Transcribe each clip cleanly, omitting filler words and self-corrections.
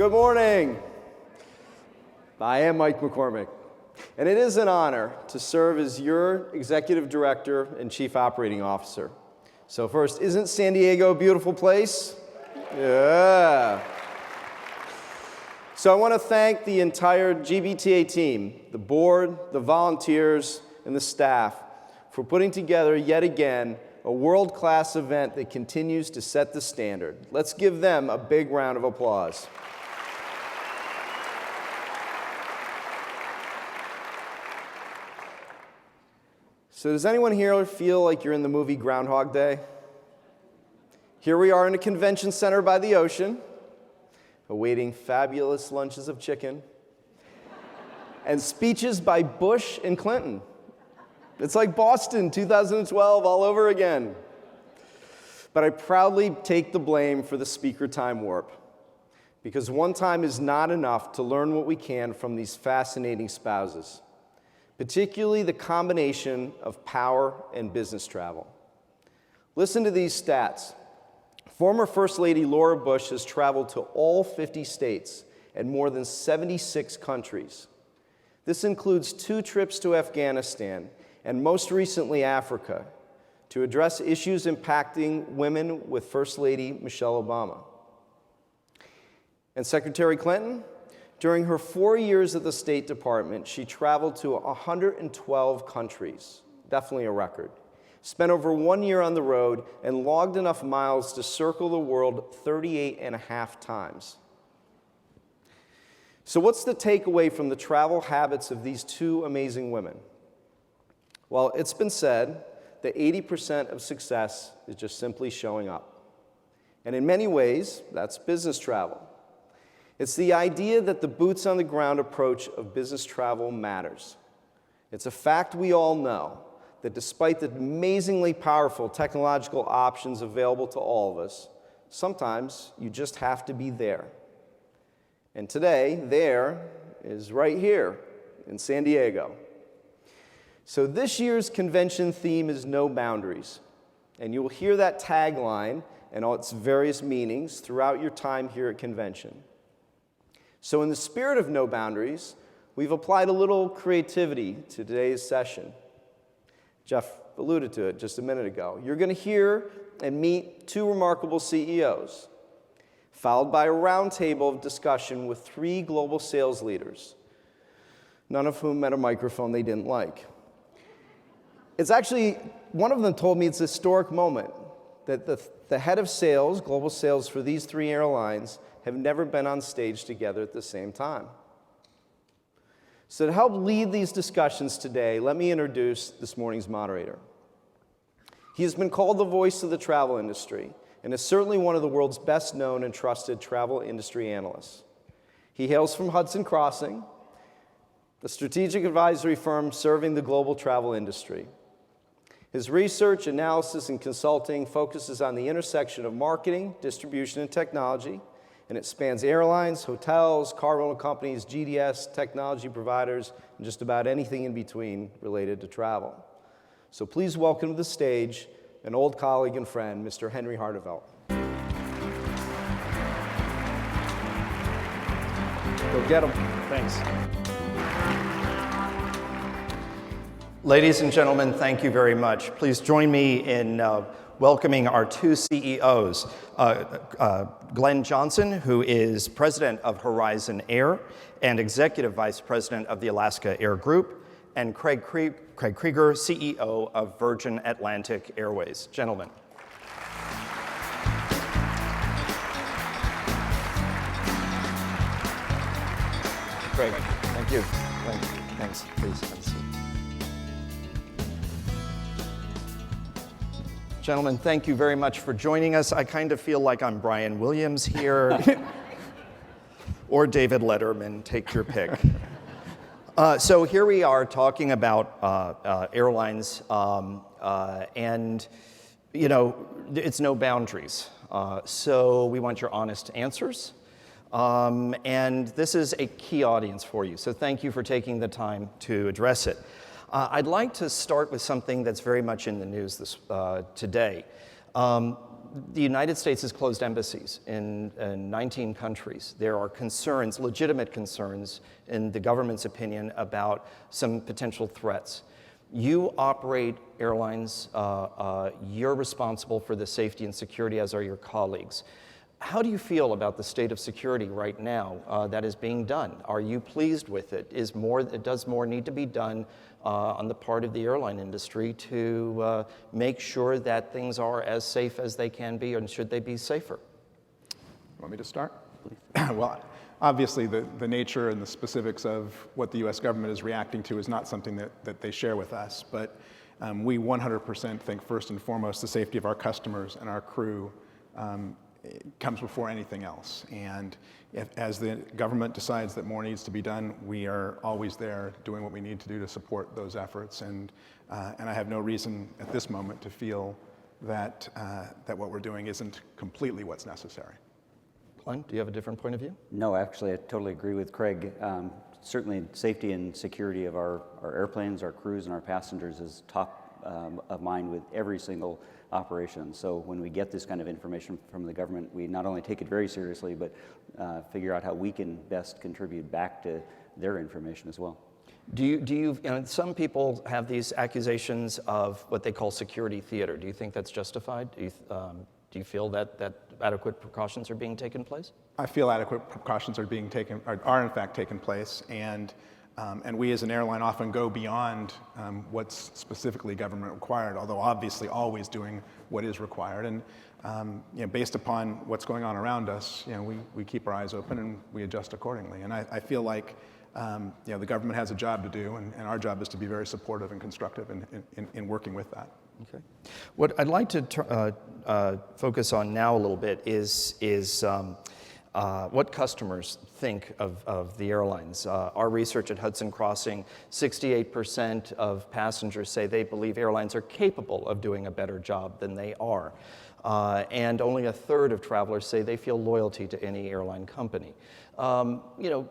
Good morning. I am Mike McCormick, and it is an honor to serve as your Executive Director and Chief Operating Officer. So first, isn't San Diego a beautiful place? Yeah. So I want to thank the entire GBTA team, the board, the volunteers, and the staff for putting together yet again a world-class event that continues to set the standard. Let's give them a big round of applause. So does anyone here feel like you're in the movie Groundhog Day? Here we are in a convention center by the ocean, awaiting fabulous lunches of chicken and speeches by Bush and Clinton. It's like Boston 2012 all over again. But I proudly take the blame for the speaker time warp, because one time is not enough to learn what we can from these fascinating spouses, particularly the combination of power and business travel. Listen to these stats. Former First Lady Laura Bush has traveled to all 50 states and more than 76 countries. This includes 2 trips to Afghanistan and most recently Africa to address issues impacting women with First Lady Michelle Obama. And Secretary Clinton, during her 4 years at the State Department, she traveled to 112 countries, definitely a record. Spent over 1 year on the road and logged enough miles to circle the world 38.5 times. So what's the takeaway from the travel habits of these 2 amazing women? Well, it's been said that 80% of success is just simply showing up. And in many ways, that's business travel. It's the idea that the boots on the ground approach of business travel matters. It's a fact we all know, that despite the amazingly powerful technological options available to all of us, sometimes you just have to be there. And today, there is right here in San Diego. So this year's convention theme is No Boundaries, and you will hear that tagline and all its various meanings throughout your time here at convention. So in the spirit of No Boundaries, we've applied a little creativity to today's session. Jeff alluded to it just a minute ago. You're going to hear and meet 2 remarkable CEOs, followed by a roundtable of discussion with 3 global sales leaders, none of whom met a microphone they didn't like. It's actually, one of them told me it's a historic moment that the head of sales, global sales for these 3 airlines, have never been on stage together at the same time. So to help lead these discussions today, let me introduce this morning's moderator. He has been called the voice of the travel industry and is certainly one of the world's best known and trusted travel industry analysts. He hails from Hudson Crossing, the strategic advisory firm serving the global travel industry. His research, analysis, and consulting focuses on the intersection of marketing, distribution, and technology, and it spans airlines, hotels, car rental companies, GDS, technology providers, and just about anything in between related to travel. So please welcome to the stage an old colleague and friend, Mr. Henry Hardevelt. Go get him. Thanks. Ladies and gentlemen, thank you very much. Please join me in welcoming our 2 CEOs, Glenn Johnson, who is president of Horizon Air and executive vice president of the Alaska Air Group, and Craig Krieger, CEO of Virgin Atlantic Airways. Gentlemen. Craig, thank you. Thanks. Please have a seat. Gentlemen, thank you very much for joining us. I kind of feel like I'm Brian Williams here, or David Letterman, take your pick. So here we are talking about airlines, and you know, it's no boundaries. So we want your honest answers. And this is a key audience for you, so thank you for taking the time to address it. I'd like to start with something that's very much in the news today. The United States has closed embassies in 19 countries. There are concerns, legitimate concerns, in the government's opinion, about some potential threats. You operate airlines, you're responsible for the safety and security, as are your colleagues. How do you feel about the state of security right now that is being done? Are you pleased with it? Does more need to be done on the part of the airline industry to make sure that things are as safe as they can be, and should they be safer? Want me to start? Well, obviously the nature and the specifics of what the US government is reacting to is not something that they share with us, but we 100% think first and foremost the safety of our customers and our crew comes before anything else. And as the government decides that more needs to be done, we are always there doing what we need to do to support those efforts. And I have no reason at this moment to feel that what we're doing isn't completely what's necessary. Glenn, do you have a different point of view? No, actually, I totally agree with Craig. Certainly, safety and security of our airplanes, our crews, and our passengers is top of mind with every single operation. So when we get this kind of information from the government, we not only take it very seriously, but figure out how we can best contribute back to their information as well. Do you know, some people have these accusations of what they call security theater. Do you think that's justified? Do you feel that adequate precautions are being taken place? I feel adequate precautions are in fact taken place, and we as an airline often go beyond what's specifically government required, although obviously always doing what is required. And based upon what's going on around us, we keep our eyes open and we adjust accordingly. And I feel like the government has a job to do, and our job is to be very supportive and constructive in working with that. Okay. What I'd like to focus on now a little bit is what customers think of the airlines. Our research at Hudson Crossing, 68% of passengers say they believe airlines are capable of doing a better job than they are. And only a third of travelers say they feel loyalty to any airline company.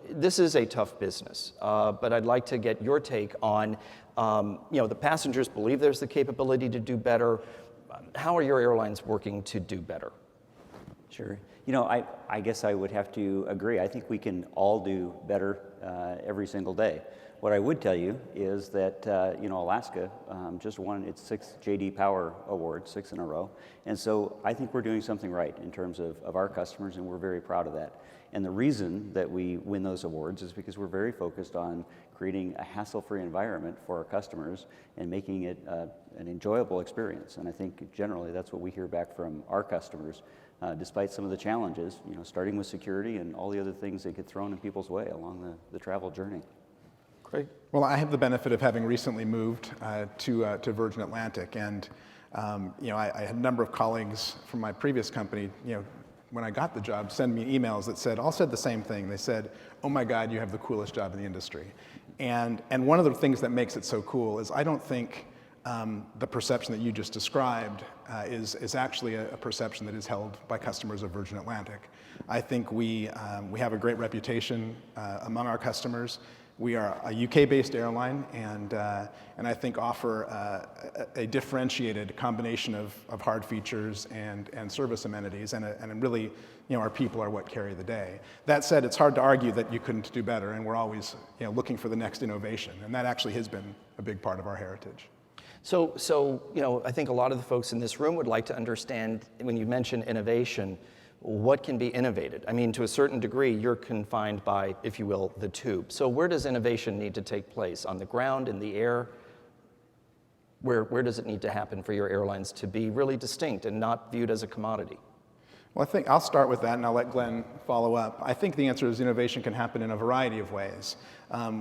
This is a tough business, but I'd like to get your take on, the passengers believe there's the capability to do better. How are your airlines working to do better? Sure. I guess I would have to agree. I think we can all do better every single day. What I would tell you is that, Alaska just won its 6th J.D. Power Award, 6 in a row. And so I think we're doing something right in terms of our customers, and we're very proud of that. And the reason that we win those awards is because we're very focused on creating a hassle-free environment for our customers and making it an enjoyable experience. And I think generally that's what we hear back from our customers, despite some of the challenges, starting with security and all the other things that get thrown in people's way along the travel journey. Great. Well, I have the benefit of having recently moved to Virgin Atlantic, and I had a number of colleagues from my previous company, when I got the job, send me emails that said, all said the same thing. They said, "Oh my God, you have the coolest job in the industry." And one of the things that makes it so cool is I don't think the perception that you just described is actually a perception that is held by customers of Virgin Atlantic. I think we have a great reputation among our customers. We are a UK-based airline, and I think offer a differentiated combination of hard features and service amenities, and really, our people are what carry the day. That said, it's hard to argue that you couldn't do better, and we're always, looking for the next innovation, and that actually has been a big part of our heritage. So I think a lot of the folks in this room would like to understand, when you mention innovation, what can be innovated? I mean, to a certain degree, you're confined by, if you will, the tube. So where does innovation need to take place? On the ground, in the air? Where does it need to happen for your airlines to be really distinct and not viewed as a commodity? Well, I think I'll start with that, and I'll let Glenn follow up. I think the answer is innovation can happen in a variety of ways,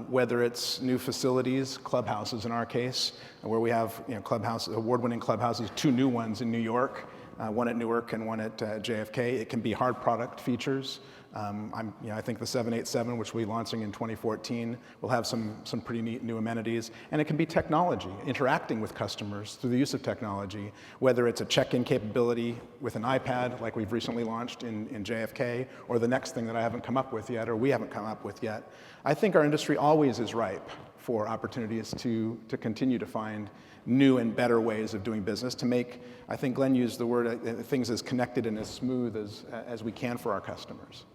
whether it's new facilities, clubhouses in our case, where we have award-winning clubhouses, 2 new ones in New York, one at Newark and one at JFK. It can be hard product features. I think the 787, which we'll be launching in 2014, will have some pretty neat new amenities. And it can be technology, interacting with customers through the use of technology, whether it's a check-in capability with an iPad, like we've recently launched in JFK, or the next thing that I haven't come up with yet, or we haven't come up with yet. I think our industry always is ripe for opportunities to continue to find new and better ways of doing business to make, I think Glenn used the word, things as connected and as smooth as we can for our customers.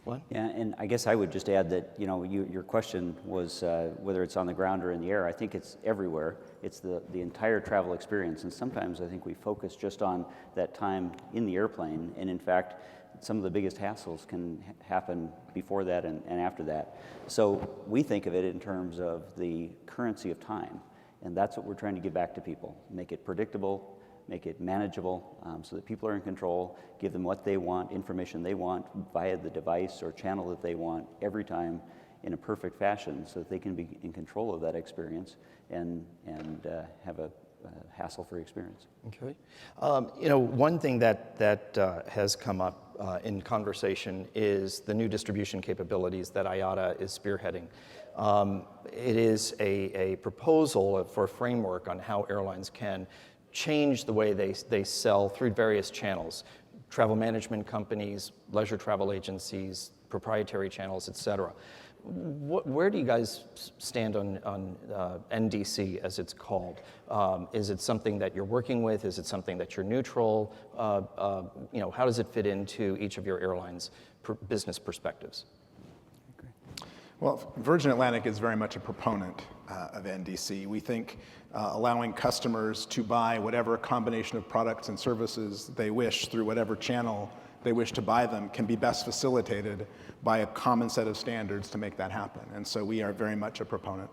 What? Yeah, and I guess I would just add that, your question was whether it's on the ground or in the air. I think it's everywhere. It's the entire travel experience, and sometimes I think we focus just on that time in the airplane, and in fact, some of the biggest hassles can happen before that and after that. So we think of it in terms of the currency of time, and that's what we're trying to give back to people. Make it predictable, make it manageable, so that people are in control, give them what they want, information they want via the device or channel that they want every time in a perfect fashion, so that they can be in control of that experience and have a hassle-free experience. Okay. One thing that has come up in conversation is the new distribution capabilities that IATA is spearheading. It is a proposal for a framework on how airlines can change the way they sell through various channels: travel management companies, leisure travel agencies, proprietary channels, et cetera. Where do you guys stand on NDC, as it's called? Is it something that you're working with? Is it something that you're neutral? How does it fit into each of your airlines' business perspectives? Well, Virgin Atlantic is very much a proponent of NDC. We think allowing customers to buy whatever combination of products and services they wish through whatever channel they wish to buy them can be best facilitated by a common set of standards to make that happen. And so we are very much a proponent.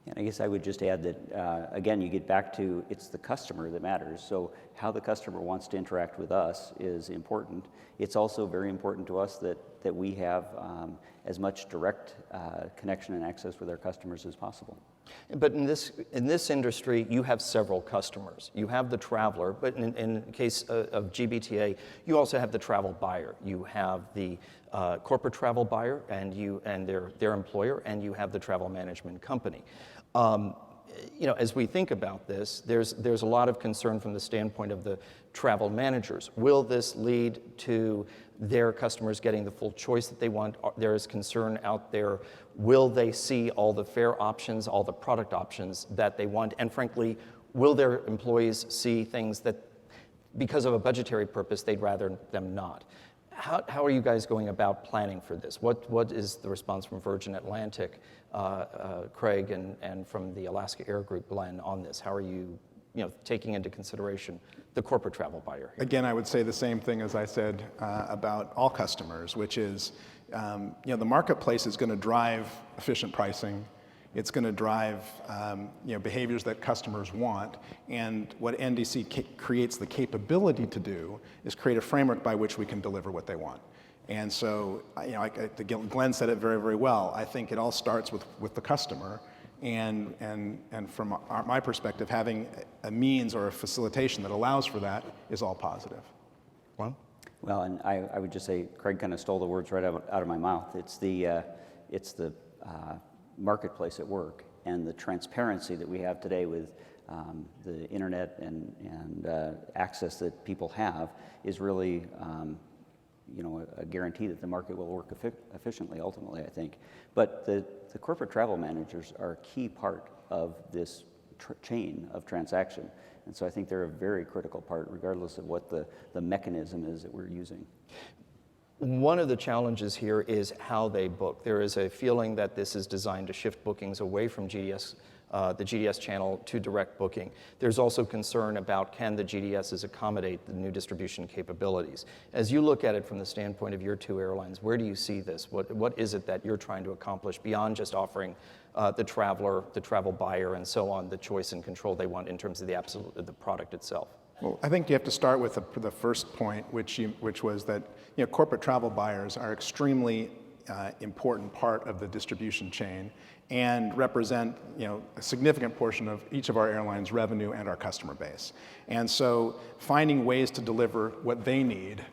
And I guess I would just add that, again, you get back to it's the customer that matters. So how the customer wants to interact with us is important. It's also very important to us that we have as much direct connection and access with our customers as possible. But in this industry, you have several customers. You have the traveler, but in case of GBTA, you also have the travel buyer. You have the corporate travel buyer and their employer, and you have the travel management company. As we think about this, there's a lot of concern from the standpoint of the travel managers. Will this lead to their customers getting the full choice that they want? There is concern out there. Will they see all the fare options, all the product options that they want? And frankly, will their employees see things that, because of a budgetary purpose, they'd rather them not? How are you guys going about planning for this? What is the response from Virgin Atlantic, Craig, and from the Alaska Air Group, Glenn, on this? How are you taking into consideration the corporate travel buyer here? Again, I would say the same thing as I said about all customers, which is the marketplace is going to drive efficient pricing. It's going to drive behaviors that customers want, and what NDC creates the capability to do is create a framework by which we can deliver what they want. And so, Glenn said it very, very well. I think it all starts with the customer, and from my perspective, having a means or a facilitation that allows for that is all positive. Well, and I would just say, Craig kind of stole the words right out of my mouth. It's the marketplace at work, and the transparency that we have today with the internet and access that people have is really a guarantee that the market will work efficiently ultimately, I think. But the corporate travel managers are a key part of this chain of transaction, and so I think they're a very critical part regardless of what the mechanism is that we're using. One of the challenges here is how they book. There is a feeling that this is designed to shift bookings away from GDS, the GDS channel, to direct booking. There's also concern about, can the GDSs accommodate the new distribution capabilities? As you look at it from the standpoint of your two airlines, where do you see this? What is it that you're trying to accomplish beyond just offering the traveler, the travel buyer, and so on, the choice and control they want in terms of the product itself? Well, I think you have to start with the first point, which was that corporate travel buyers are extremely important part of the distribution chain and represent a significant portion of each of our airlines' revenue and our customer base. And so finding ways to deliver what they need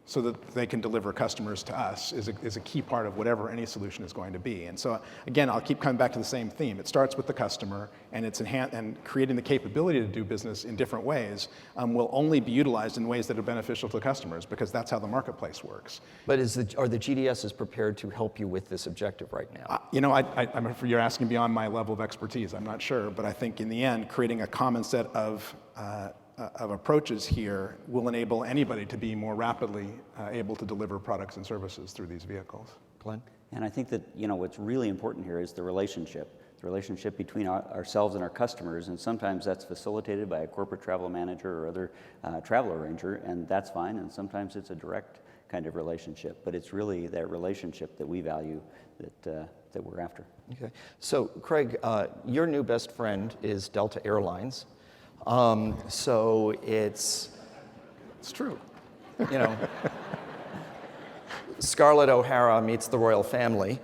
so that they can deliver customers to us is a key part of whatever any solution is going to be. And so again, I'll keep coming back to the same theme. It starts with the customer, and it's and creating the capability to do business in different ways will only be utilized in ways that are beneficial to customers, because that's how the marketplace works. But are the GDSs prepared to help you with this objective right now? You're asking beyond my level of expertise. I'm not sure, but I think in the end, creating a common set of approaches here will enable anybody to be more rapidly able to deliver products and services through these vehicles. Glenn? And I think that what's really important here is the relationship between ourselves and our customers, and sometimes that's facilitated by a corporate travel manager or other travel arranger, and that's fine, and sometimes it's a direct kind of relationship, but it's really that relationship that we value that we're after. Okay. So, Craig, your new best friend is Delta Airlines. So it's true. Scarlett O'Hara meets the royal family.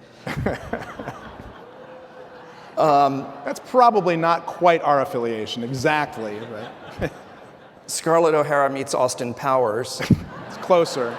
That's probably not quite our affiliation exactly, but Scarlett O'Hara meets Austin Powers. it's closer.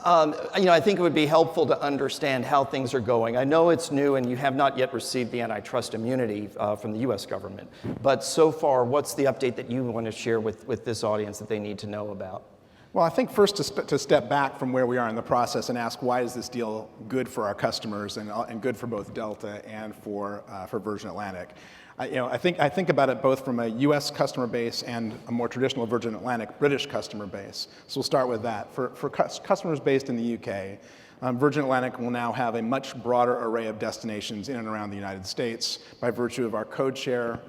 I think it would be helpful to understand how things are going. I know it's new and you have not yet received the antitrust immunity from the US government, but so far, what's the update that you want to share with this audience that they need to know about? Well, I think first to step back from where we are in the process and ask, why is this deal good for our customers and good for both Delta and for Virgin Atlantic? I think about it both from a U.S. customer base and a more traditional Virgin Atlantic British customer base. So we'll start with that. For customers based in the U.K., Virgin Atlantic will now have a much broader array of destinations in and around the United States by virtue of our code share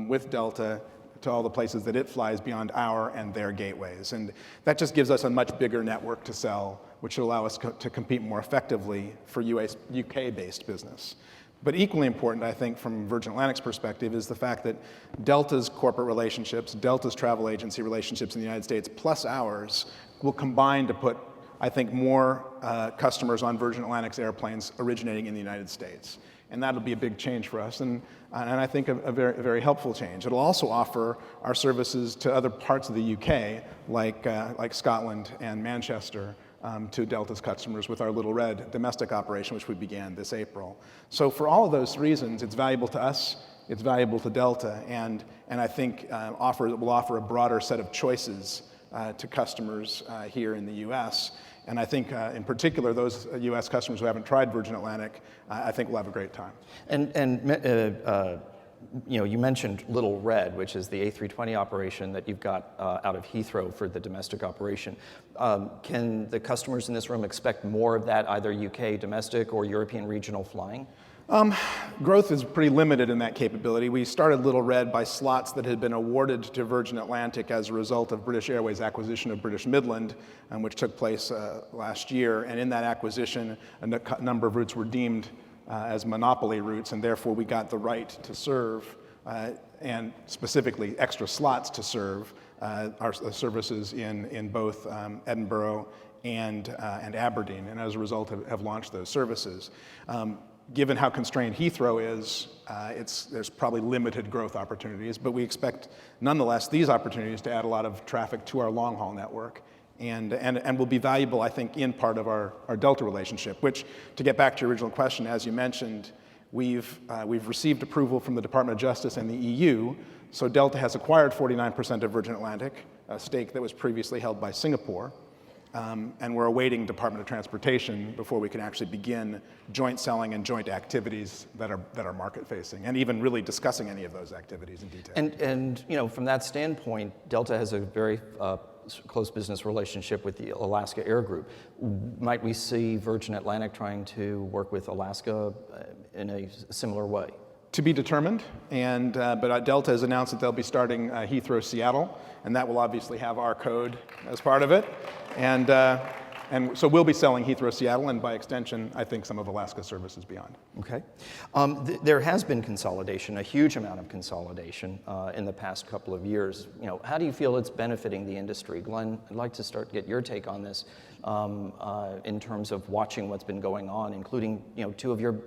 with Delta to all the places that it flies beyond our and their gateways. And that just gives us a much bigger network to sell, which will allow us to compete more effectively for UK-based business. But equally important, I think, from Virgin Atlantic's perspective, is the fact that Delta's corporate relationships, Delta's travel agency relationships in the United States, plus ours, will combine to put, I think, more customers on Virgin Atlantic's airplanes originating in the United States. And that'll be a big change for us, and I think a very helpful change. It'll also offer our services to other parts of the UK, like Scotland and Manchester, to Delta's customers with our Little Red domestic operation, which we began this April. So for all of those reasons, it's valuable to us, it's valuable to Delta, and I think will offer a broader set of choices to customers here in the US. And I think, in particular, those U.S. customers who haven't tried Virgin Atlantic, I think will have a great time. You mentioned Little Red, which is the A320 operation that you've got out of Heathrow for the domestic operation. Can the customers in this room expect more of that, either UK domestic or European regional flying? Growth is pretty limited in that capability. We started Little Red by slots that had been awarded to Virgin Atlantic as a result of British Airways' acquisition of British Midland, which took place last year. And in that acquisition, a number of routes were deemed as monopoly routes, and therefore we got the right to serve, and specifically extra slots to serve our services in both Edinburgh and Aberdeen, and as a result have launched those services. Given how constrained Heathrow is, there's probably limited growth opportunities, but we expect, nonetheless, these opportunities to add a lot of traffic to our long-haul network, and will be valuable, I think, in part of our Delta relationship, which, to get back to your original question, as you mentioned, we've received approval from the Department of Justice and the EU, so Delta has acquired 49% of Virgin Atlantic, a stake that was previously held by Singapore. And we're awaiting Department of Transportation before we can actually begin joint selling and joint activities that are market-facing, and even really discussing any of those activities in detail. And from that standpoint, Delta has a very close business relationship with the Alaska Air Group. Might we see Virgin Atlantic trying to work with Alaska in a similar way? To be determined, but Delta has announced that they'll be starting Heathrow Seattle, and that will obviously have our code as part of it. And so we'll be selling Heathrow Seattle, and by extension, I think some of Alaska services beyond. Okay. There has been consolidation, a huge amount of consolidation in the past couple of years. How do you feel it's benefiting the industry? Glenn, I'd like to get your take on this in terms of watching what's been going on, including two of your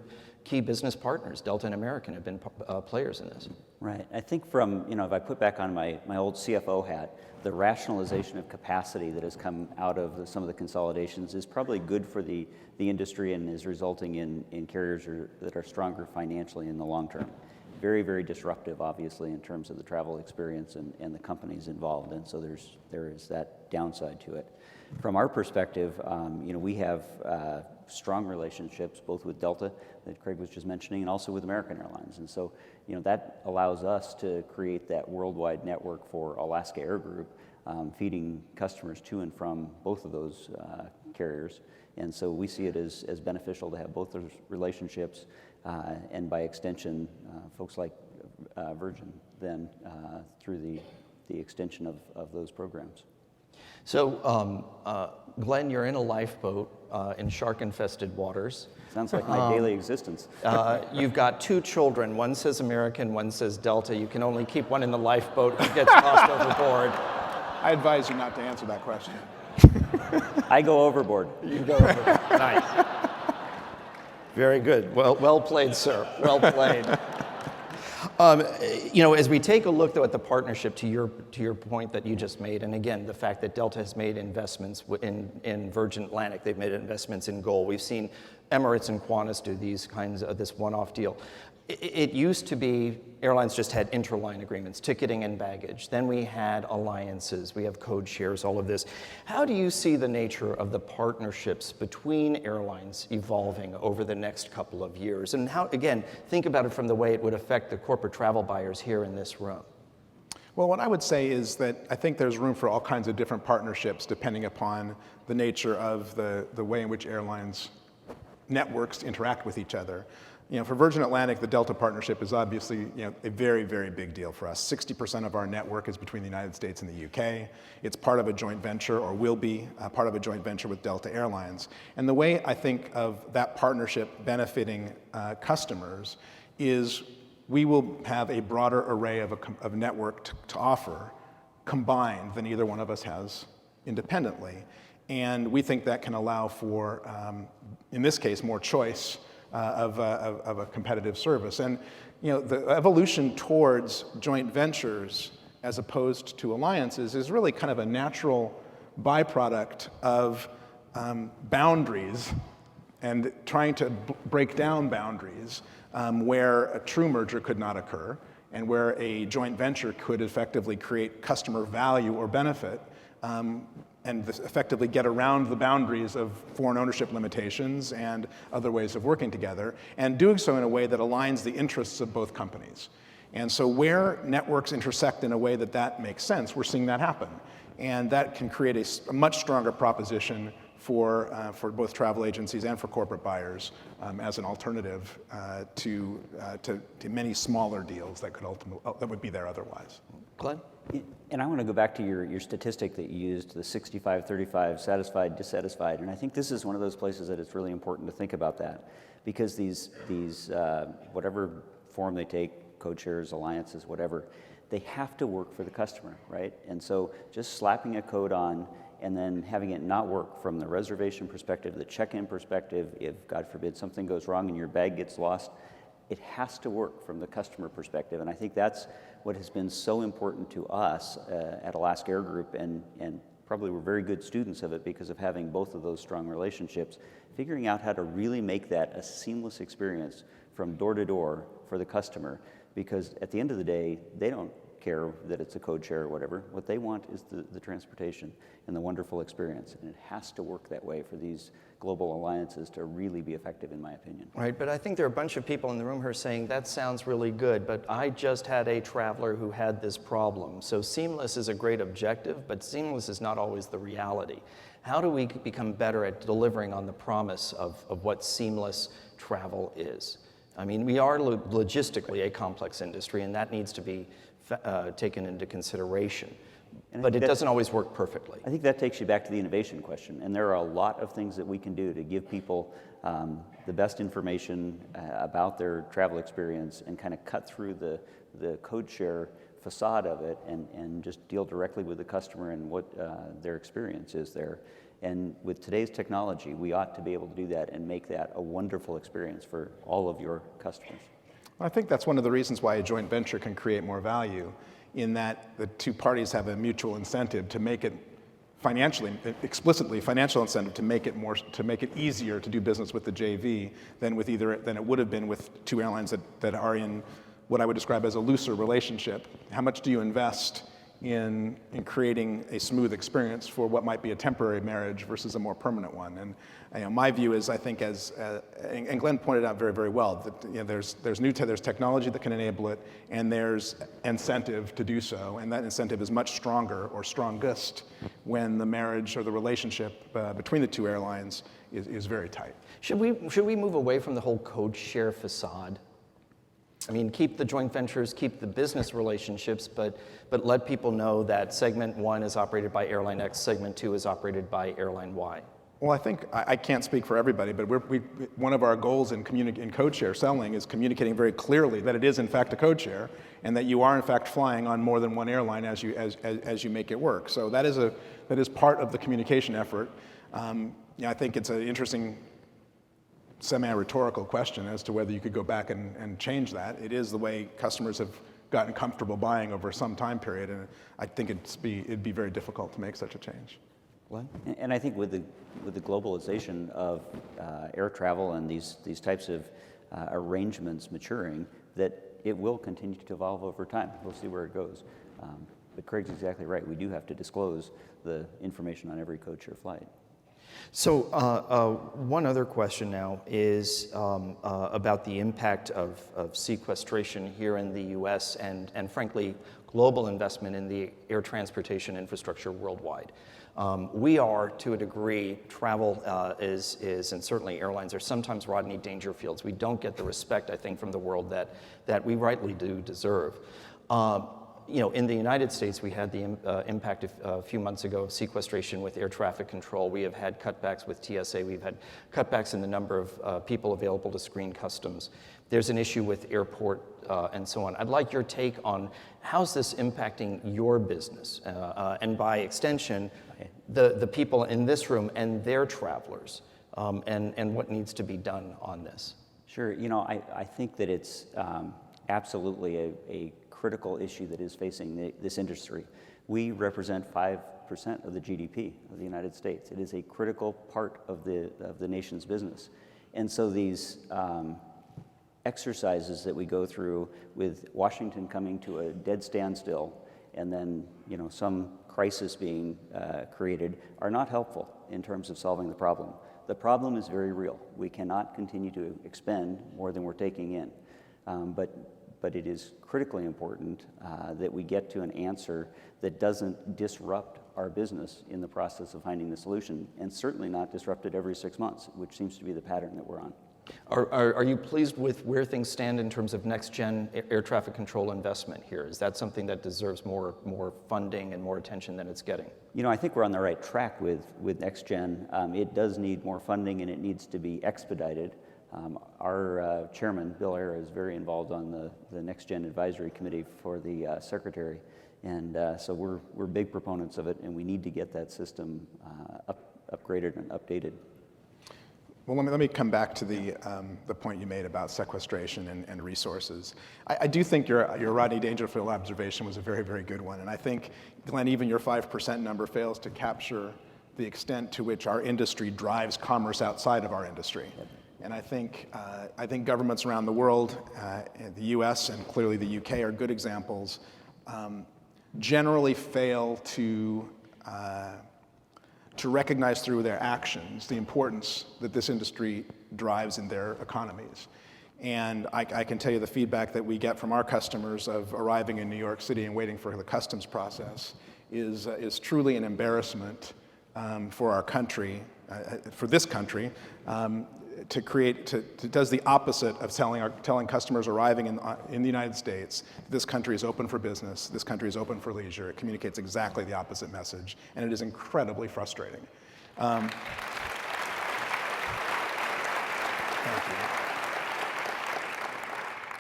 key business partners. Delta and American have been players in this. Right. I think from, if I put back on my old CFO hat, the rationalization of capacity that has come out of some of the consolidations is probably good for the industry and is resulting in carriers that are stronger financially in the long term. Very, very disruptive, obviously, in terms of the travel experience and the companies involved, and so there is that downside to it. From our perspective, we have strong relationships both with Delta, that Craig was just mentioning, and also with American Airlines, and so that allows us to create that worldwide network for Alaska Air Group, feeding customers to and from both of those carriers, and so we see it as beneficial to have both those relationships, and by extension, folks like Virgin then through the extension of those programs. So, Glenn, you're in a lifeboat in shark-infested waters. Sounds like my daily existence. You've got 2 children. One says American, one says Delta. You can only keep one in the lifeboat who gets tossed overboard. I advise you not to answer that question. I go overboard. You go overboard. Nice. Very good. Well played, sir. Well played. As we take a look, though, at the partnership, to your point that you just made, and again, the fact that Delta has made investments in Virgin Atlantic, they've made investments in GOL. We've seen Emirates and Qantas do these kinds of this one-off deal. It used to be airlines just had interline agreements, ticketing and baggage. Then we had alliances, we have code shares, all of this. How do you see the nature of the partnerships between airlines evolving over the next couple of years? And how, again, think about it from the way it would affect the corporate travel buyers here in this room. Well, what I would say is that I think there's room for all kinds of different partnerships depending upon the nature of the way in which airlines networks interact with each other. For Virgin Atlantic, the Delta partnership is obviously a very, very big deal for us. 60% of our network is between the United States and the UK. It's part of a joint venture, or will be part of a joint venture with Delta Airlines. And the way I think of that partnership benefiting customers is we will have a broader array of network to offer combined than either one of us has independently. And we think that can allow for, in this case, more choice of a competitive service. And the evolution towards joint ventures as opposed to alliances is really kind of a natural byproduct of boundaries and trying to break down boundaries where a true merger could not occur and where a joint venture could effectively create customer value or benefit and effectively get around the boundaries of foreign ownership limitations and other ways of working together, and doing so in a way that aligns the interests of both companies. And so where networks intersect in a way that makes sense, we're seeing that happen. And that can create a much stronger proposition for both travel agencies and for corporate buyers as an alternative to many smaller deals that would be there otherwise. Glenn? And I want to go back to your statistic that you used, the 65-35, satisfied, dissatisfied. And I think this is one of those places that it's really important to think about that, because these whatever form they take, code shares, alliances, whatever, they have to work for the customer, right? And so just slapping a code on and then having it not work from the reservation perspective, the check-in perspective, if, God forbid, something goes wrong and your bag gets lost, it has to work from the customer perspective. And I think that's what has been so important to us at Alaska Air Group, and probably we're very good students of it because of having both of those strong relationships, figuring out how to really make that a seamless experience from door to door for the customer, because at the end of the day, they don't care that it's a code share or whatever. What they want is the transportation and the wonderful experience, and it has to work that way for these global alliances to really be effective, in my opinion. Right, but I think there are a bunch of people in the room who are saying, that sounds really good, but I just had a traveler who had this problem. So seamless is a great objective, but seamless is not always the reality. How do we become better at delivering on the promise of what seamless travel is? I mean, we are logistically a complex industry, and that needs to be taken into consideration. But it doesn't always work perfectly. I think that takes you back to the innovation question. And there are a lot of things that we can do to give people the best information about their travel experience and kind of cut through the code share facade of it and just deal directly with the customer and what their experience is there. And with today's technology, we ought to be able to do that and make that a wonderful experience for all of your customers. I think that's one of the reasons why a joint venture can create more value, in that the two parties have a mutual incentive to make it financially, explicitly financial incentive to make it easier to do business with the JV than it would have been with two airlines that are in what I would describe as a looser relationship. How much do you invest in creating a smooth experience for what might be a temporary marriage versus a more permanent one? And my view is, I think, and Glenn pointed out very, very well, that there's technology that can enable it, and there's incentive to do so, and that incentive is much stronger or strongest when the marriage or the relationship between the two airlines is very tight. Should we move away from the whole code share facade? I mean, keep the joint ventures, keep the business relationships, but let people know that segment 1 is operated by Airline X, segment 2 is operated by Airline Y. Well, I think, I can't speak for everybody, but one of our goals in code share selling is communicating very clearly that it is in fact a code share, and that you are in fact flying on more than one airline as you make it work. So that is part of the communication effort. I think it's an interesting semi-rhetorical question as to whether you could go back and change that. It is the way customers have gotten comfortable buying over some time period, and I think it'd be very difficult to make such a change. Glenn? And I think with the globalization of air travel and these types of arrangements maturing, that it will continue to evolve over time. We'll see where it goes. But Craig's exactly right. We do have to disclose the information on every code share flight. So one other question now is about the impact of sequestration here in the US and frankly, global investment in the air transportation infrastructure worldwide. We are, to a degree, travel is, and certainly airlines are sometimes Rodney Dangerfields. We don't get the respect, I think, from the world that we rightly do deserve. In the United States, we had the impact a few months ago of sequestration with air traffic control. We have had cutbacks with TSA. We've had cutbacks in the number of people available to screen customs. There's an issue with airport and so on. I'd like your take on how's this impacting your business, and by extension, the people in this room and their travelers, and what needs to be done on this. Sure. I think that it's absolutely a critical issue that is facing this industry. We represent 5% of the GDP of the United States. It is a critical part of the nation's business. And so these exercises that we go through with Washington coming to a dead standstill and then some crisis being created are not helpful in terms of solving the problem. The problem is very real. We cannot continue to expend more than we're taking in. But it is critically important that we get to an answer that doesn't disrupt our business in the process of finding the solution, and certainly not disrupt it every 6 months, which seems to be the pattern that we're on. Are you pleased with where things stand in terms of next-gen air traffic control investment here? Is that something that deserves more funding and more attention than it's getting? I think we're on the right track with next-gen. It does need more funding, and it needs to be expedited. Our chairman, Bill Era, is very involved on the Next Gen Advisory Committee for the Secretary, and so we're big proponents of it, and we need to get that system upgraded and updated. Well, let me come back to the point you made about sequestration and resources. I do think your Rodney Dangerfield observation was a very, very good one, and I think, Glenn, even your 5% number fails to capture the extent to which our industry drives commerce outside of our industry. And I think governments around the world, the US and clearly the UK are good examples, generally fail to recognize through their actions the importance that this industry drives in their economies. And I can tell you the feedback that we get from our customers of arriving in New York City and waiting for the customs process is truly an embarrassment for our country, for this country, does the opposite of telling customers arriving in the United States, this country is open for business, this country is open for leisure. It communicates exactly the opposite message, and it is incredibly frustrating. Thank you.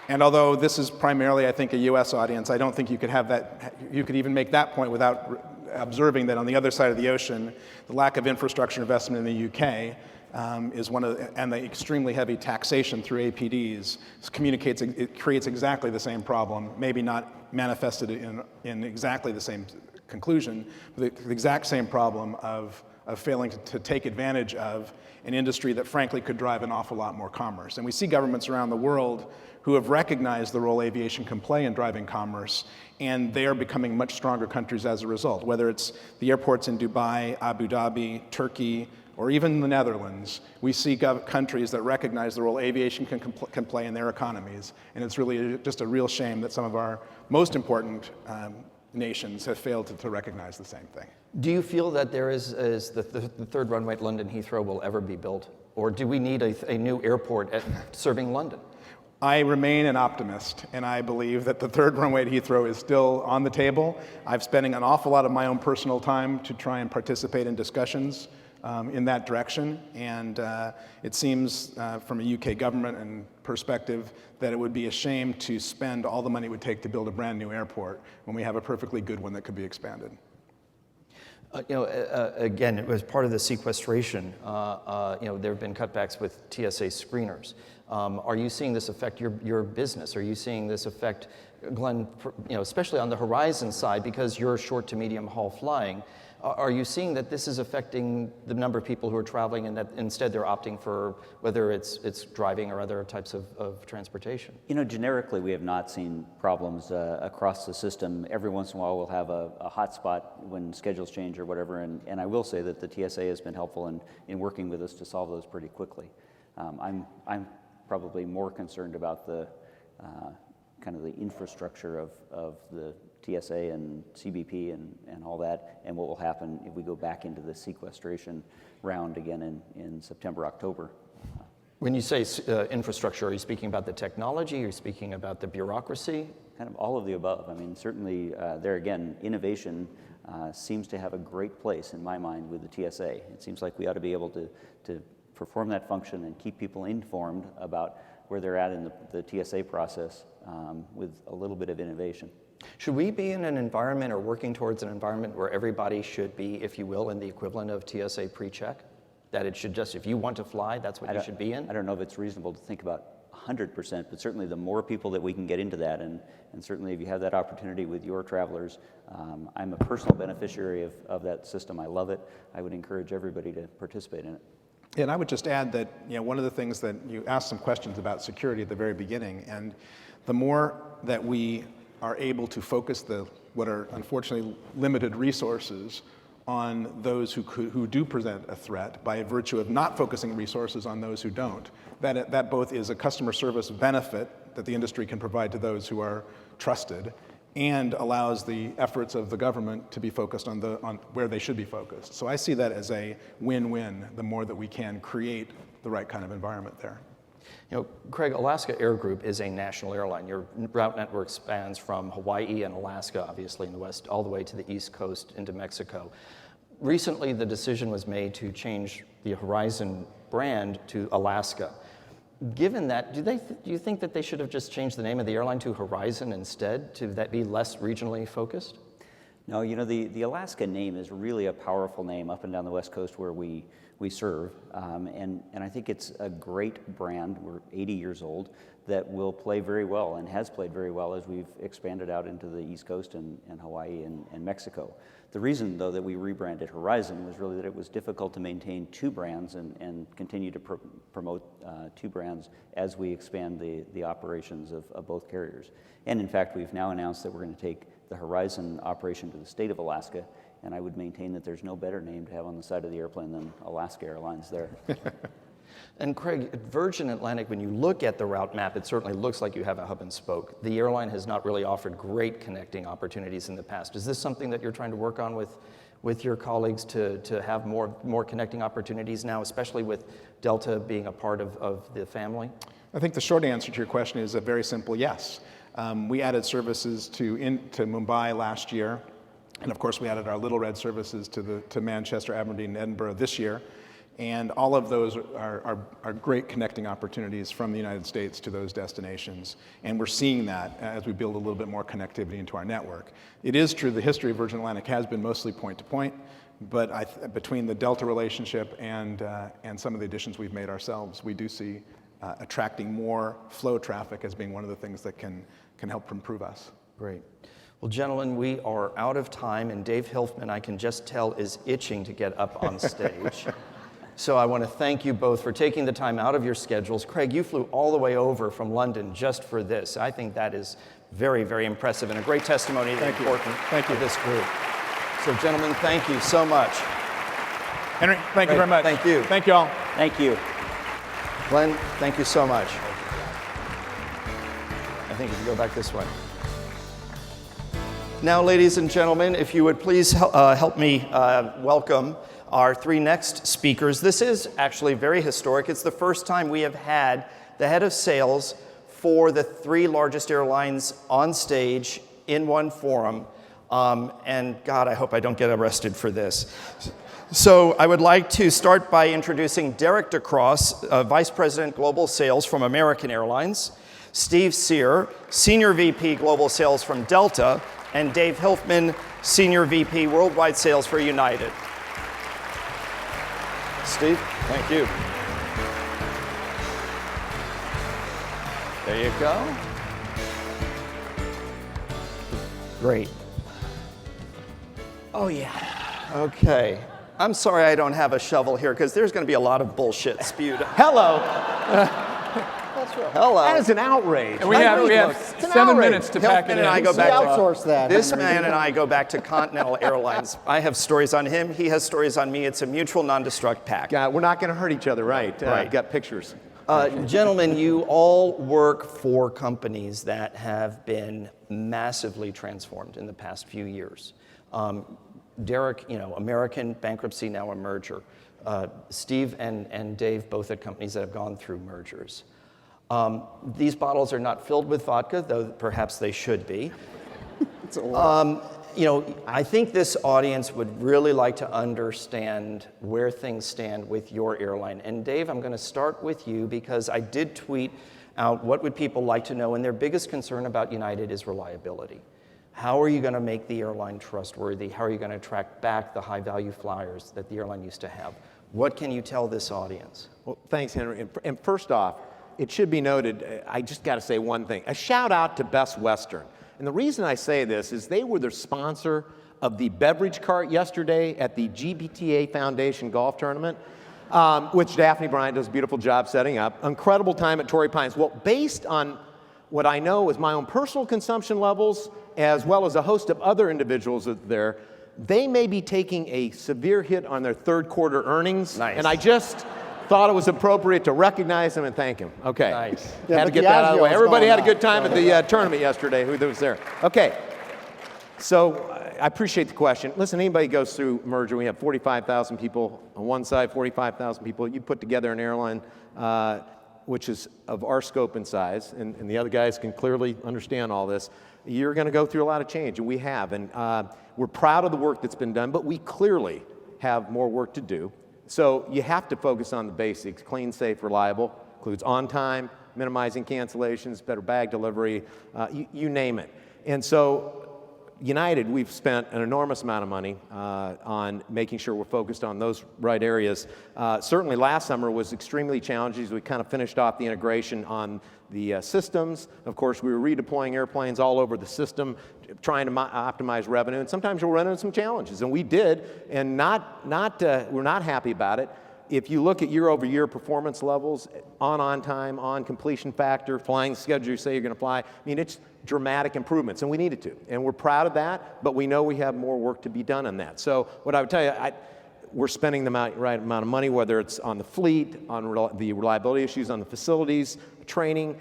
And although this is primarily, I think, a US audience, I don't think you could have that, you could even make that point without observing that on the other side of the ocean, the lack of infrastructure investment in the UK is one of and the extremely heavy taxation through APDs it creates exactly the same problem, maybe not manifested in exactly the same conclusion, but the exact same problem of failing to take advantage of an industry that frankly could drive an awful lot more commerce. And we see governments around the world who have recognized the role aviation can play in driving commerce, and they are becoming much stronger countries as a result, whether it's the airports in Dubai, Abu Dhabi, Turkey, or even the Netherlands. We see countries that recognize the role aviation can play in their economies, and it's really just a real shame that some of our most important nations have failed to recognize the same thing. Do you feel that there is the third runway at London Heathrow will ever be built? Or do we need a new airport serving London? I remain an optimist, and I believe that the third runway at Heathrow is still on the table. I'm spending an awful lot of my own personal time to try and participate in discussions in that direction, and it seems from a UK government and perspective that it would be a shame to spend all the money it would take to build a brand new airport when we have a perfectly good one that could be expanded. Again, it was part of the sequestration. There have been cutbacks with TSA screeners. Are you seeing this affect your business? Are you seeing this affect, Glenn, especially on the Horizon side, because you're short to medium haul flying? Are you seeing that this is affecting the number of people who are traveling and that instead they're opting for whether it's driving or other types of transportation? Generically, we have not seen problems across the system. Every once in a while, we'll have a hot spot when schedules change or whatever, and I will say that the TSA has been helpful in working with us to solve those pretty quickly. I'm probably more concerned about the kind of the infrastructure of the TSA and CBP and all that, and what will happen if we go back into the sequestration round again in September, October. When you say infrastructure, are you speaking about the technology? Are you speaking about the bureaucracy? Kind of all of the above. I mean, certainly there again, innovation seems to have a great place in my mind with the TSA. It seems like we ought to be able to perform that function and keep people informed about where they're at in the TSA process with a little bit of innovation. Should we be in an environment or working towards an environment where everybody should be, if you will, in the equivalent of TSA pre-check? That it should just, if you want to fly, that's what you should be in? I don't know if it's reasonable to think about 100%, but certainly the more people that we can get into that, and certainly if you have that opportunity with your travelers, I'm a personal beneficiary of that system. I love it. I would encourage everybody to participate in it. And I would just add that one of the things that you asked some questions about security at the very beginning, and the more that we are able to focus what are unfortunately limited resources on those who do present a threat by virtue of not focusing resources on those who don't, that both is a customer service benefit that the industry can provide to those who are trusted, and allows the efforts of the government to be focused on where they should be focused. So I see that as a win-win, the more that we can create the right kind of environment there. Craig, Alaska Air Group is a national airline. Your route network spans from Hawaii and Alaska, obviously in the west, all the way to the east coast into Mexico. Recently, the decision was made to change the Horizon brand to Alaska. Given that, do you think that they should have just changed the name of the airline to Horizon instead, to that be less regionally focused? No, the Alaska name is really a powerful name up and down the West Coast where we serve, and I think it's a great brand. We're 80 years old that will play very well and has played very well as we've expanded out into the East Coast and Hawaii and Mexico. The reason, though, that we rebranded Horizon was really that it was difficult to maintain two brands and continue to promote two brands as we expand the operations of both carriers. And in fact, we've now announced that we're going to take the Horizon operation to the state of Alaska, and I would maintain that there's no better name to have on the side of the airplane than Alaska Airlines there. And Craig, at Virgin Atlantic, when you look at the route map, it certainly looks like you have a hub and spoke. The airline has not really offered great connecting opportunities in the past. Is this something that you're trying to work on with your colleagues to have more connecting opportunities now, especially with Delta being a part of the family? I think the short answer to your question is a very simple yes. We added services to Mumbai last year, and of course we added our Little Red services to Manchester, Aberdeen, and Edinburgh this year. And all of those are great connecting opportunities from the United States to those destinations. And we're seeing that as we build a little bit more connectivity into our network. It is true the history of Virgin Atlantic has been mostly point-to-point, but between the Delta relationship and some of the additions we've made ourselves, we do see attracting more flow traffic as being one of the things that can help improve us. Great. Well, gentlemen, we are out of time, and Dave Hilfman, I can just tell, is itching to get up on stage. So I want to thank you both for taking the time out of your schedules. Craig, you flew all the way over from London just for this. I think that is very, very impressive and a great testimony of the importance of this group. So, gentlemen, thank you so much. Henry, thank you very much. Thank you. Thank you all. Thank you. Glenn, thank you so much. I think if you go back this way. Now, ladies and gentlemen, if you would please help me welcome our three next speakers. This is actually very historic. It's the first time we have had the head of sales for the three largest airlines on stage in one forum. And God, I hope I don't get arrested for this. So I would like to start by introducing Derek DeCross, Vice President Global Sales from American Airlines, Steve Sear, Senior VP Global Sales from Delta, and Dave Hilfman, Senior VP Worldwide Sales for United. Steve, thank you. There you go. Great. Oh, yeah. Okay. I'm sorry I don't have a shovel here because there's going to be a lot of bullshit spewed. Hello. Hello. That is an outrage. And we have 7 minutes to pack it Hilfman in. and I go back outsource that. This man and I go back to Continental Airlines. I have stories on him. He has stories on me. It's a mutual non-destruct pact. We're not going to hurt each other, right? Right. Got pictures. Gentlemen, you all work for companies that have been massively transformed in the past few years. Derek, American bankruptcy, now a merger. Steve and Dave, both at companies that have gone through mergers. These bottles are not filled with vodka, though perhaps they should be. It's a lot. I think this audience would really like to understand where things stand with your airline. And Dave, I'm going to start with you because I did tweet out what would people like to know, and their biggest concern about United is reliability. How are you going to make the airline trustworthy? How are you going to attract back the high-value flyers that the airline used to have? What can you tell this audience? Well, thanks, Henry. And first off, it should be noted, I just got to say one thing. A shout out to Best Western. And the reason I say this is they were the sponsor of the beverage cart yesterday at the GBTA Foundation golf tournament, which Daphne Bryant does a beautiful job setting up. Incredible time at Torrey Pines. Well, based on what I know is my own personal consumption levels, as well as a host of other individuals there, they may be taking a severe hit on their third quarter earnings. Nice. And I just thought it was appropriate to recognize them and thank them. Okay. Nice. Had to get that out of the way. Everybody had a good time at the tournament yesterday, who was there. Okay. So I appreciate the question. Listen, anybody goes through merger, we have 45,000 people on one side, 45,000 people. You put together an airline which is of our scope and size, and the other guys can clearly understand all this. You're going to go through a lot of change, and we have. And we're proud of the work that's been done, but we clearly have more work to do. So you have to focus on the basics. Clean, safe, reliable. Includes on time, minimizing cancellations, better bag delivery, you name it. And so United, we've spent an enormous amount of money on making sure we're focused on those right areas. Certainly last summer was extremely challenging as we kind of finished off the integration on the systems. Of course, we were redeploying airplanes all over the system, trying to optimize revenue, and sometimes you'll run into some challenges, and we did, and we're not happy about it. If you look at year-over-year performance levels, on time, on completion factor, flying the schedule you say you're going to fly, I mean, it's dramatic improvements, and we needed to. And we're proud of that, but we know we have more work to be done on that. So what I would tell you, we're spending the right amount of money, whether it's on the fleet, on the reliability issues, on the facilities, training,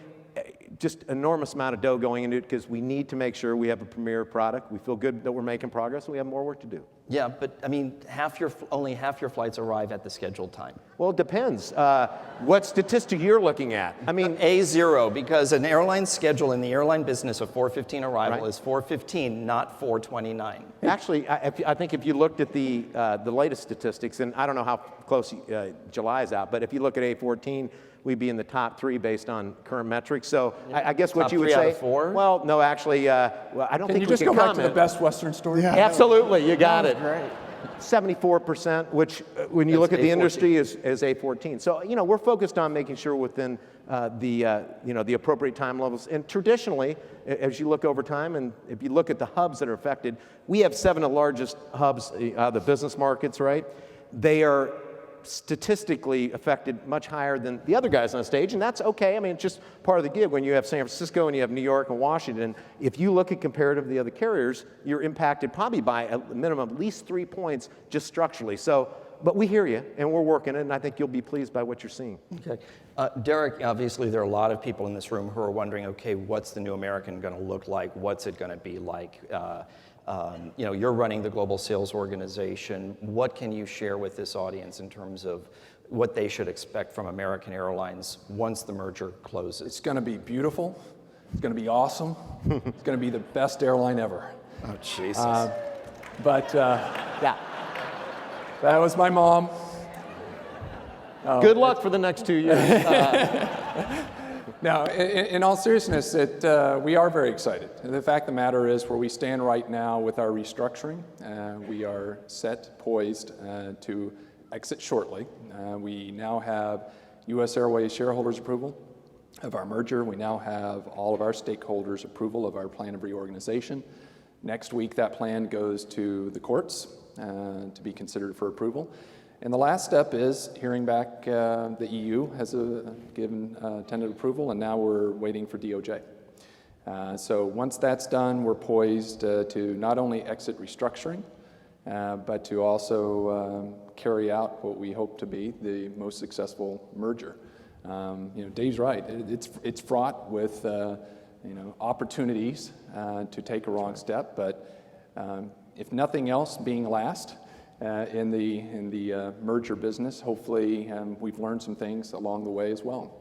just enormous amount of dough going into it because we need to make sure we have a premier product. We feel good that we're making progress, and we have more work to do. Yeah, but I mean, only half your flights arrive at the scheduled time. Well, it depends. What statistic you're looking at? I mean, A0, because an airline schedule in the airline business of 4:15 arrival Right. is 4:15, not 4:29. actually, I think if you looked at the latest statistics, and I don't know how close July is out, but if you look at A14, we'd be in the top 3 based on current metrics. So I guess what Top you would 3 out say. of 4? Well, no, actually, well, I don't Can think you we just can go back comment. to the best Western story? Yeah. Absolutely, you got it. Great. 74%, which when you That's look at the A14. industry is A14. So, we're focused on making sure within the appropriate time levels. And traditionally, as you look over time, and if you look at the hubs that are affected, we have 7 of the largest hubs, the business markets, right? They are statistically affected much higher than the other guys on stage, and that's okay. I mean, it's just part of the gig. When you have San Francisco and you have New York and Washington, if you look at comparative to the other carriers, you're impacted probably by a minimum at least 3 points just structurally. So, but we hear you, and we're working it, and I think you'll be pleased by what you're seeing. Okay. Derek, obviously there are a lot of people in this room who are wondering, okay, what's the new American going to look like? What's it going to be like? You're running the global sales organization. What can you share with this audience in terms of what they should expect from American Airlines once the merger closes? It's going to be beautiful. It's going to be awesome. It's going to be the best airline ever. Oh, Jesus. Yeah, that was my mom. Good luck for the next 2 years. No, in all seriousness, we are very excited. The fact of the matter is, where we stand right now with our restructuring, we are set, poised to exit shortly. We now have U.S. Airways shareholders' approval of our merger. We now have all of our stakeholders' approval of our plan of reorganization. Next week, that plan goes to the courts to be considered for approval. And the last step is hearing back. The EU has given tentative approval, and now we're waiting for DOJ. So once that's done, we're poised to not only exit restructuring, but to also carry out what we hope to be the most successful merger. Dave's right. It's fraught with opportunities to take a wrong step, but if nothing else, being last. In the merger business, hopefully we've learned some things along the way as well.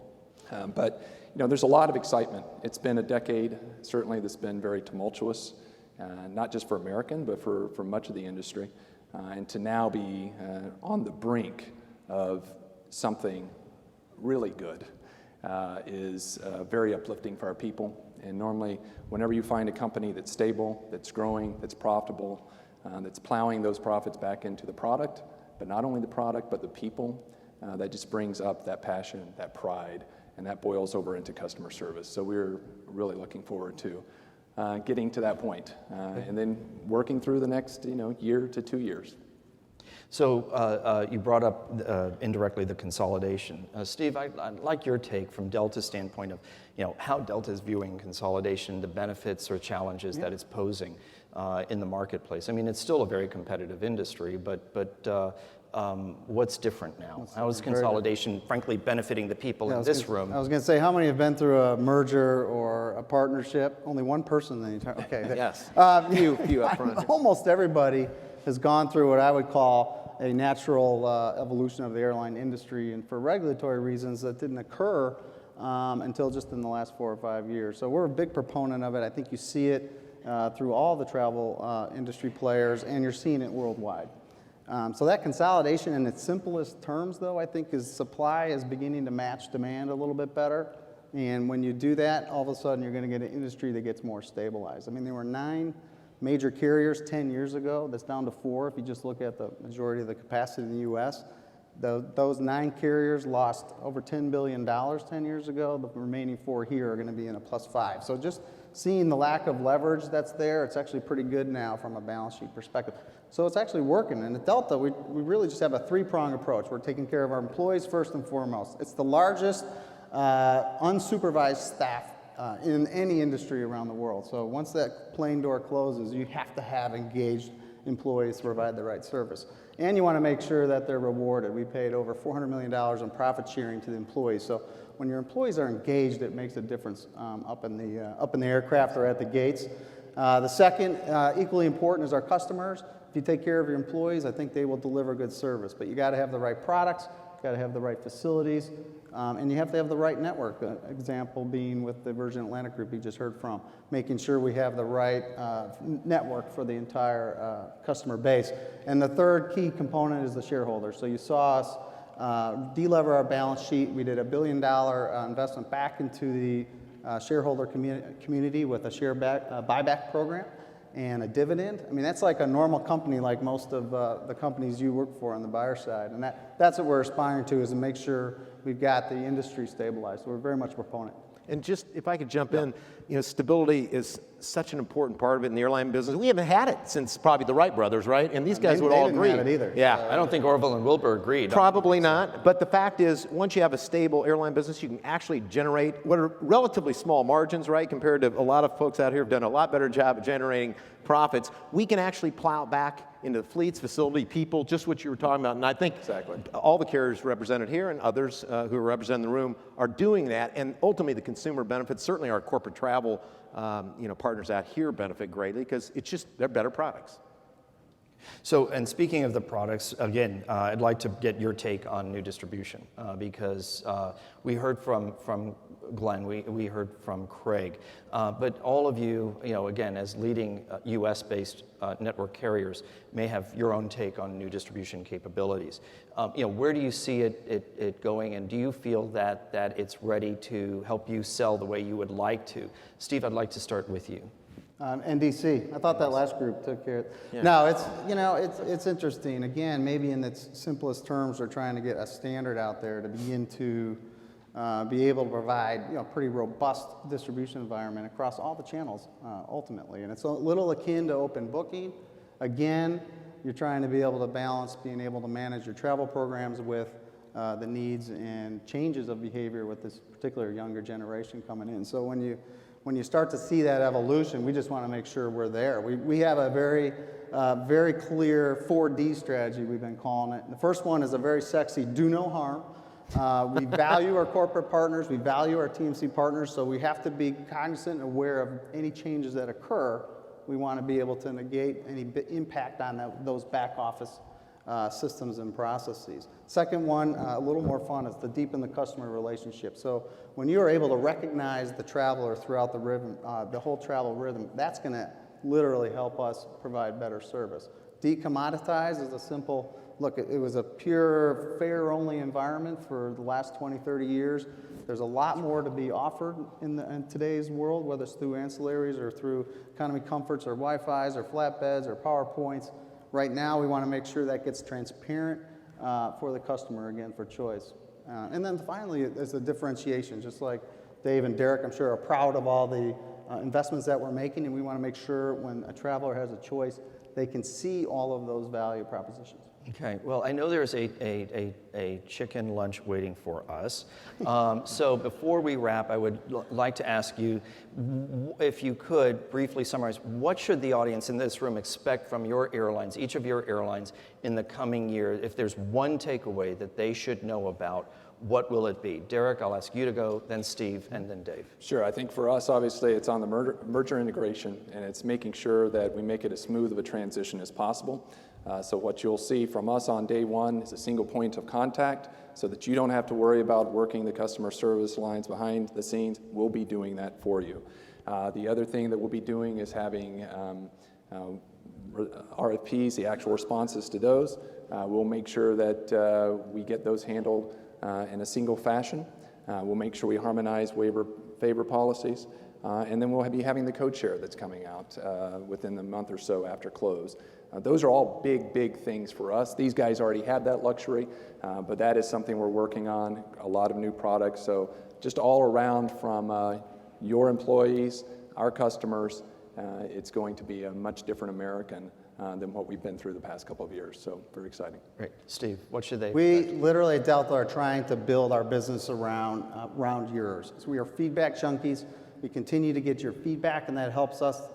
But there's a lot of excitement. It's been a decade, certainly, that's been very tumultuous, not just for American, but for much of the industry. And to now be on the brink of something really good is very uplifting for our people. And normally, whenever you find a company that's stable, that's growing, that's profitable, that's plowing those profits back into the product, but not only the product, but the people, that just brings up that passion, that pride, and that boils over into customer service. So we're really looking forward to getting to that point, and then working through the next year to 2 years. So you brought up indirectly the consolidation. Steve, I'd like your take from Delta's standpoint of how Delta is viewing consolidation, the benefits or challenges that it's posing in the marketplace. I mean, it's still a very competitive industry, but what's different now? How is consolidation, frankly, benefiting the people in this room? I was going to say, how many have been through a merger or a partnership? Only one person in the entire. Okay. Yes. Few up front. Almost everybody has gone through what I would call a natural evolution of the airline industry, and for regulatory reasons that didn't occur until just in the last 4 or 5 years. So we're a big proponent of it. I think you see it through all the travel industry players, and you're seeing it worldwide. So that consolidation in its simplest terms, though, I think is supply is beginning to match demand a little bit better. And when you do that, all of a sudden you're going to get an industry that gets more stabilized. I mean, there were 9 major carriers 10 years ago. That's down to 4 if you just look at the majority of the capacity in the U.S. Those 9 carriers lost over $10 billion 10 years ago. The remaining 4 here are going to be in a +5. So just seeing the lack of leverage that's there, it's actually pretty good now from a balance sheet perspective. So it's actually working. And at Delta, we really just have a 3-prong approach. We're taking care of our employees first and foremost. It's the largest unsupervised staff in any industry around the world. So once that plane door closes, you have to have engaged employees to provide the right service. And you want to make sure that they're rewarded. We paid over $400 million in profit sharing to the employees. So when your employees are engaged, it makes a difference up in the aircraft or at the gates. The second, equally important, is our customers. If you take care of your employees, I think they will deliver good service. But you got to have the right products, you got to have the right facilities, and you have to have the right network. Example being with the Virgin Atlantic Group you just heard from, making sure we have the right network for the entire customer base. And the third key component is the shareholders. So you saw us de-lever our balance sheet. We did $1 billion investment back into the shareholder community with a share buyback program and a dividend. I mean, that's like a normal company like most of the companies you work for on the buyer side. And that's what we're aspiring to, is to make sure we've got the industry stabilized. So we're very much a proponent. And just, if I could jump in, stability is such an important part of it in the airline business. We haven't had it since probably the Wright brothers, right? And these guys would all agree. They didn't have it either. Yeah. I don't think Orville and Wilbur agreed. Probably not. But the fact is, once you have a stable airline business, you can actually generate what are relatively small margins, right? Compared to a lot of folks out here have done a lot better job of generating profits. We can actually plow back into the fleets, facility, people, just what you were talking about. And I think all the carriers represented here and others who are representing the room are doing that. And ultimately, the consumer benefits, certainly our corporate travel partners out here benefit greatly, because it's just, they're better products. So, and speaking of the products, again, I'd like to get your take on new distribution, because we heard from Glenn, we heard from Craig, but all of you, again, as leading U.S.-based network carriers, may have your own take on new distribution capabilities. Where do you see it going, and do you feel that it's ready to help you sell the way you would like to? Steve, I'd like to start with you. NDC. I thought that last group took care of it. Yeah. No, it's interesting. Again, maybe in its simplest terms, we're trying to get a standard out there to begin to be able to provide pretty robust distribution environment across all the channels ultimately. And it's a little akin to open booking. Again, you're trying to be able to balance being able to manage your travel programs with the needs and changes of behavior with this particular younger generation coming in. So when you start to see that evolution, we just want to make sure we're there. We have a very clear 4D strategy, we've been calling it. And the first one is a very sexy do no harm. We value our corporate partners, we value our TMC partners, so we have to be cognizant and aware of any changes that occur. We want to be able to negate any impact on those back office systems and processes. Second one, a little more fun, is to deepen the customer relationship. So when you are able to recognize the traveler throughout the rhythm, the whole travel rhythm, that's going to literally help us provide better service. Decommoditize is a simple, look, it was a pure fare-only environment for the last 20, 30 years. There's a lot more to be offered in today's world, whether it's through ancillaries or through economy comforts or Wi-Fi's or flatbeds or PowerPoints. Right now, we want to make sure that gets transparent for the customer, again, for choice. And then finally, is the differentiation. Just like Dave and Derek, I'm sure, are proud of all the investments that we're making, and we want to make sure when a traveler has a choice, they can see all of those value propositions. Okay, well, I know there's a chicken lunch waiting for us. So before we wrap, I would like to ask you, if you could briefly summarize, what should the audience in this room expect from your airlines, each of your airlines, in the coming year? If there's one takeaway that they should know about, what will it be? Derek, I'll ask you to go, then Steve, and then Dave. Sure, I think for us, obviously, it's on the merger integration, and it's making sure that we make it as smooth of a transition as possible. So what you'll see from us on day one is a single point of contact, so that you don't have to worry about working the customer service lines behind the scenes. We'll be doing that for you. The other thing that we'll be doing is having RFPs, the actual responses to those. We'll make sure that we get those handled in a single fashion. We'll make sure we harmonize favor policies. And then we'll be having the code share that's coming out within the month or so after close. Those are all big things for us. These guys already had that luxury, but that is something we're working on, a lot of new products. So just all around from your employees, our customers, it's going to be a much different American than what we've been through the past couple of years. So very exciting. Great. Steve, what should they We expect? literally at Delta are trying to build our business around yours. So we are feedback junkies. We continue to get your feedback, and that helps us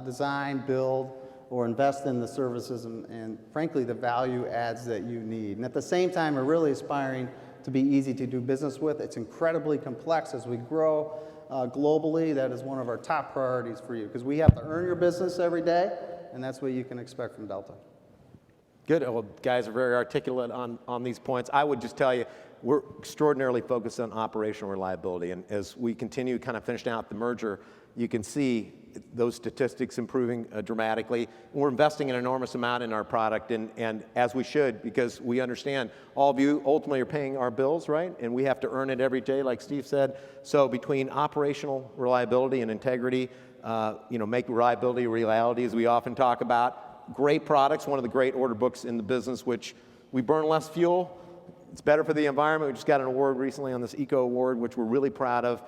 design, build, or invest in the services and frankly, the value adds that you need. And at the same time, we're really aspiring to be easy to do business with. It's incredibly complex as we grow globally. That is one of our top priorities for you, because we have to earn your business every day, and that's what you can expect from Delta. Good. Well, guys are very articulate on these points. I would just tell you, we're extraordinarily focused on operational reliability. And as we continue kind of finishing out the merger, you can see those statistics improving dramatically. We're investing an enormous amount in our product, and as we should, because we understand all of you ultimately are paying our bills, right? And we have to earn it every day, like Steve said. So between operational reliability and integrity, make reliability a reality, as we often talk about. Great products, one of the great order books in the business, which we burn less fuel. It's better for the environment. We just got an award recently on this Eco Award, which we're really proud of.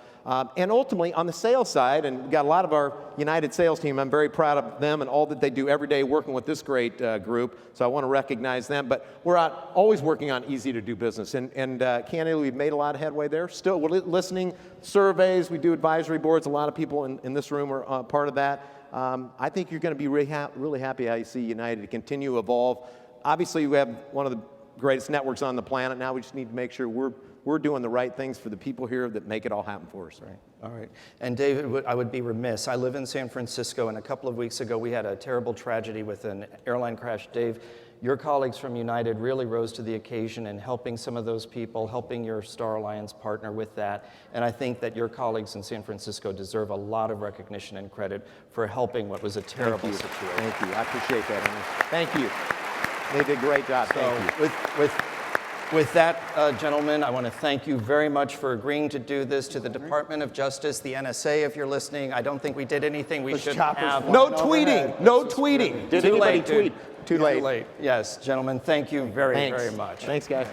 And ultimately, on the sales side, and we've got a lot of our United sales team, I'm very proud of them and all that they do every day working with this great group, so I want to recognize them. But we're always working on easy to do business, and candidly, we've made a lot of headway there. Still, we're listening, surveys, we do advisory boards. A lot of people in this room are part of that. I think you're going to be really happy how you see United continue to evolve. Obviously, we have one of the greatest networks on the planet now. We just need to make sure we're doing the right things for the people here that make it all happen for us. Right. All right. And David, I would be remiss. I live in San Francisco, and a couple of weeks ago we had a terrible tragedy with an airline crash. Dave, your colleagues from United really rose to the occasion in helping some of those people, helping your Star Alliance partner with that. And I think that your colleagues in San Francisco deserve a lot of recognition and credit for helping what was a terrible situation. Thank you. I appreciate that, Henry. Thank you. They did a great job. Thank you. With that, gentlemen, I want to thank you very much for agreeing to do this. To the Department of Justice, the NSA, if you're listening, I don't think we did anything we shouldn't have. No tweeting. No tweeting. Did anybody tweet? Too late. Yes, gentlemen, thank you very, very much. Thanks, guys.